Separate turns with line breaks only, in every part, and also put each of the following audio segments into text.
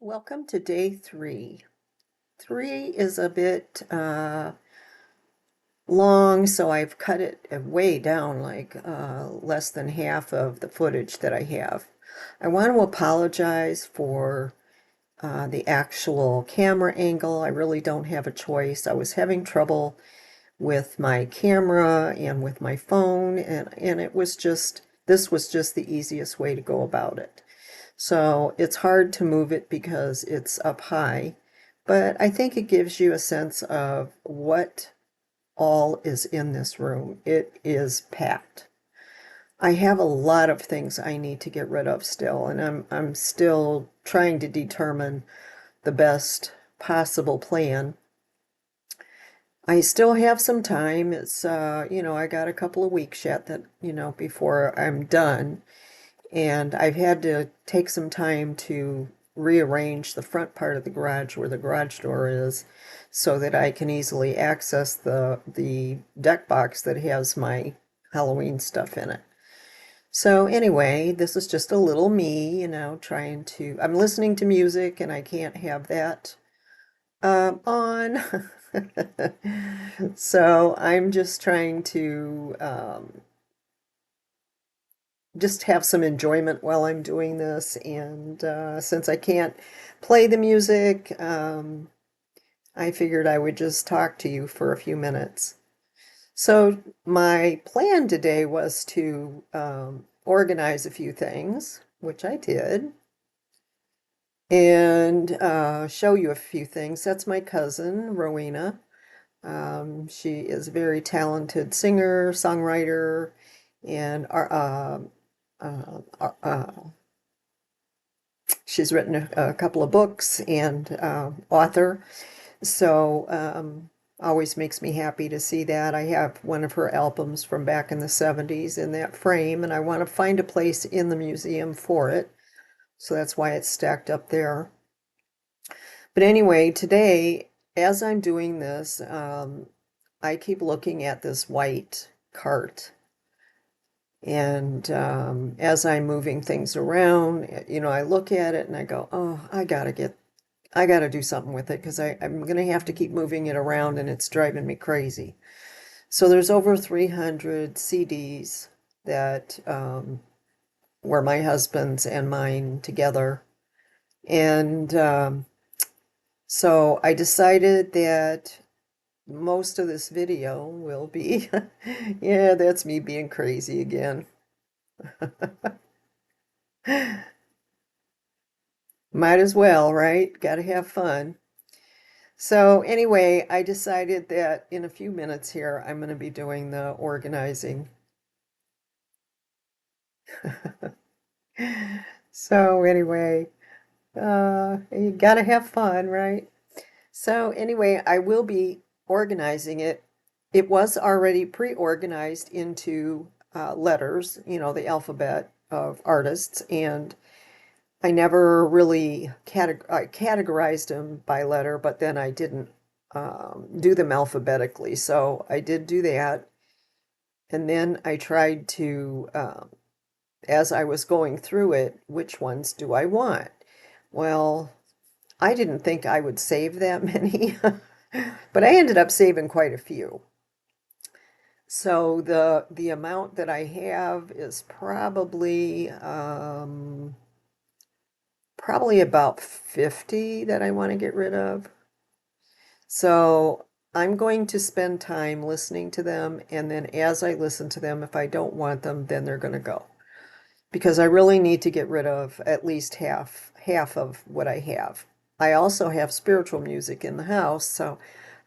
Welcome to day 3. 3 is a bit long, so I've cut it way down, like less than half of the footage that I have. I want to apologize for the actual camera angle. I really don't have a choice. I was having trouble with my camera and with my phone, and this was just the easiest way to go about it. So it's hard to move it because it's up high, but I think it gives you a sense of what all is in this room. It is packed. I have a lot of things I need to get rid of still, and I'm still trying to determine the best possible plan. I still have some time. It's I got a couple of weeks yet that, before I'm done. And I've had to take some time to rearrange the front part of the garage where the garage door is so that I can easily access the deck box that has my Halloween stuff in it. So anyway, this is just a little me, I'm listening to music and I can't have that on. So I'm just trying to just have some enjoyment while I'm doing this. And since I can't play the music, I figured I would just talk to you for a few minutes. So my plan today was to organize a few things, which I did, and show you a few things. That's my cousin, Rowena. She is a very talented singer, songwriter, and she's written a couple of books and author. So always makes me happy to see that. I have one of her albums from back in the 70s in that frame, and I want to find a place in the museum for it. So that's why it's stacked up there. But anyway, today, as I'm doing this, I keep looking at this white cart. And as I'm moving things around, I look at it and I go, oh, I gotta do something with it because I'm gonna have to keep moving it around and it's driving me crazy. So there's over 300 CDs that were my husband's and mine together. And so I decided that most of this video will be, yeah, that's me being crazy again. Might as well, right? Gotta have fun. So anyway, I decided that in a few minutes here, I'm going to be doing the organizing. So anyway, you gotta have fun, right? So anyway, I will be organizing it. It was already pre-organized into letters, the alphabet of artists, and I never really categorized them by letter, but then I didn't do them alphabetically. So I did do that. And then I tried to, as I was going through it, which ones do I want? Well, I didn't think I would save that many, but I ended up saving quite a few. So the amount that I have is probably about 50 that I want to get rid of. So I'm going to spend time listening to them, and then as I listen to them, if I don't want them, then they're going to go. Because I really need to get rid of at least half of what I have. I also have spiritual music in the house, so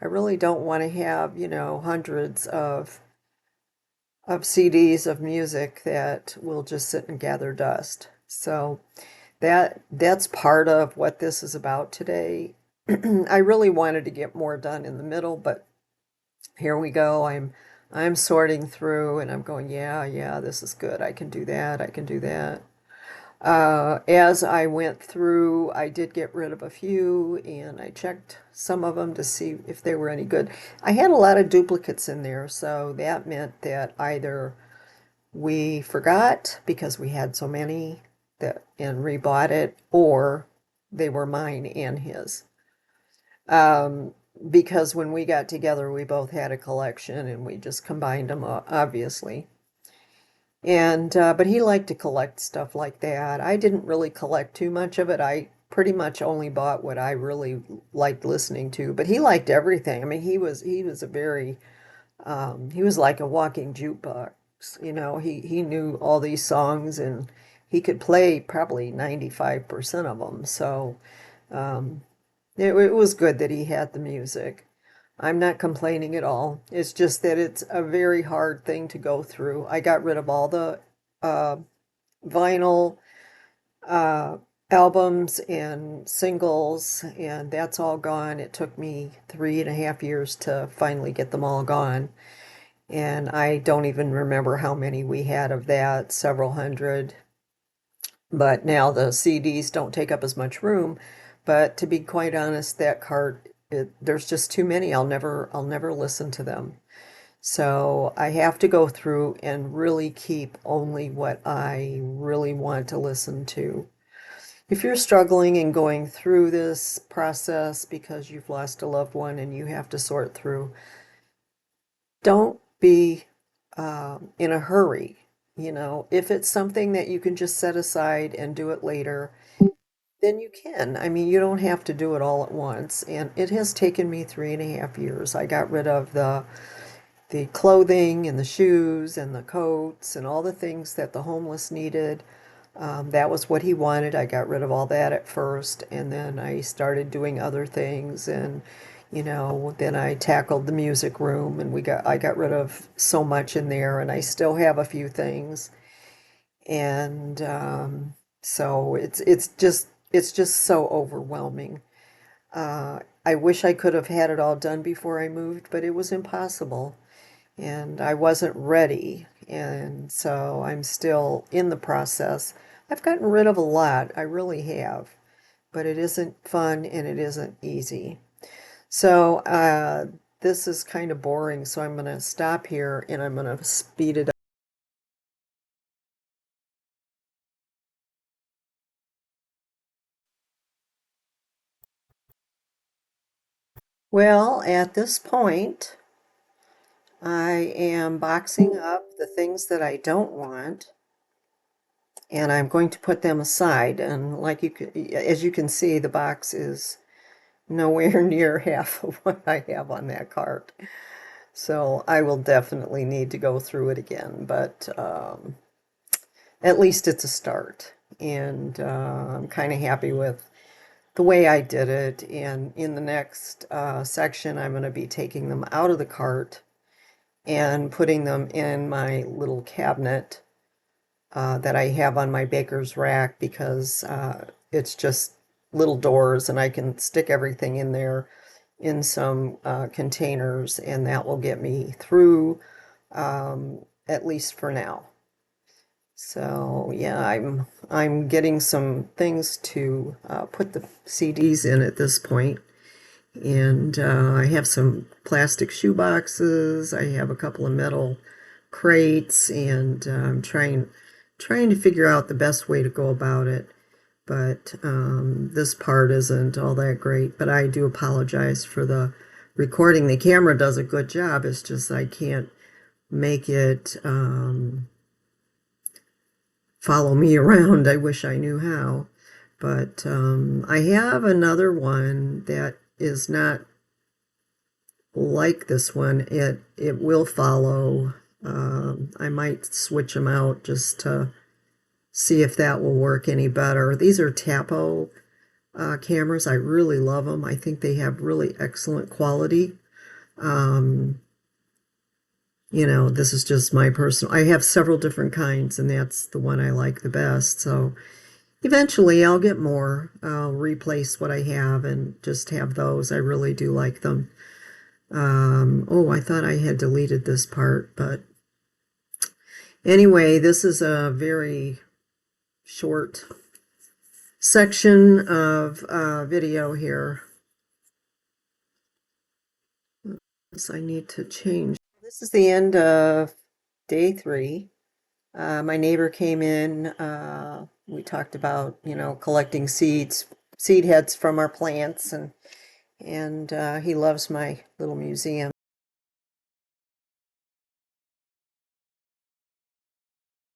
I really don't want to have, hundreds of CDs of music that will just sit and gather dust. So that's part of what this is about today. I really wanted to get more done in the middle, but here we go. I'm sorting through and I'm going, yeah, this is good. I can do that. I can do that. As I went through, I did get rid of a few and I checked some of them to see if they were any good. I had a lot of duplicates in there, so that meant that either we forgot because we had so many that and rebought it, or they were mine and his. Um, because when we got together, we both had a collection and we just combined them, obviously. And but he liked to collect stuff like that. I didn't really collect too much of it. I pretty much only bought what I really liked listening to. But he liked everything. I mean, he was a very he was like a walking jukebox. You know, he knew all these songs and he could play probably 95% of them. So um, it was good that he had the music. I'm not complaining at all. It's just that it's a very hard thing to go through. I got rid of all the uh, vinyl uh, albums and singles, and that's all gone. It took me 3.5 years to finally get them all gone. And I don't even remember how many we had of that, several hundred. But now the CDs don't take up as much room. But to be quite honest, that cart, there's just too many. I'll never listen to them. So I have to go through and really keep only what I really want to listen to. If you're struggling and going through this process because you've lost a loved one and you have to sort through, don't be in a hurry. You know, if it's something that you can just set aside and do it later, then you can. I mean, you don't have to do it all at once. And it has taken me 3.5 years. I got rid of the clothing and the shoes and the coats and all the things that the homeless needed. That was what he wanted. I got rid of all that at first, and then I started doing other things, and then I tackled the music room, and I got rid of so much in there, and I still have a few things, and so it's just so overwhelming. I wish I could have had it all done before I moved, but it was impossible and I wasn't ready. And so I'm still in the process. I've gotten rid of a lot, I really have, but it isn't fun and it isn't easy. So this is kind of boring, so I'm going to stop here and I'm going to speed it up. Well, at this point, I am boxing up the things that I don't want and I'm going to put them aside. And as you can see, the box is nowhere near half of what I have on that cart. So I will definitely need to go through it again, but at least it's a start. And I'm kind of happy with the way I did it. And in the next section, I'm going to be taking them out of the cart and putting them in my little cabinet that I have on my baker's rack because it's just little doors and I can stick everything in there in some containers and that will get me through at least for now. So yeah, I'm getting some things to put the CDs in at this point. And I have some plastic shoe boxes. I have a couple of metal crates, and I'm trying to figure out the best way to go about it. But this part isn't all that great. But I do apologize for the recording. The camera does a good job. It's just I can't make it follow me around. I wish I knew how. But I have another one that is not like this one. It will follow. I might switch them out just to see if that will work any better. These are Tapo cameras. I really love them. I think they have really excellent quality. This is just my personal. I have several different kinds, and that's the one I like the best. So eventually I'll get more. I'll replace what I have and just have those. I really do like them. Oh, I thought I had deleted this part, but anyway, this is a very short section of video here. So I need to change. This is the end of day 3. My neighbor came in. We talked about, collecting seeds seed heads from our plants, and he loves my little museum.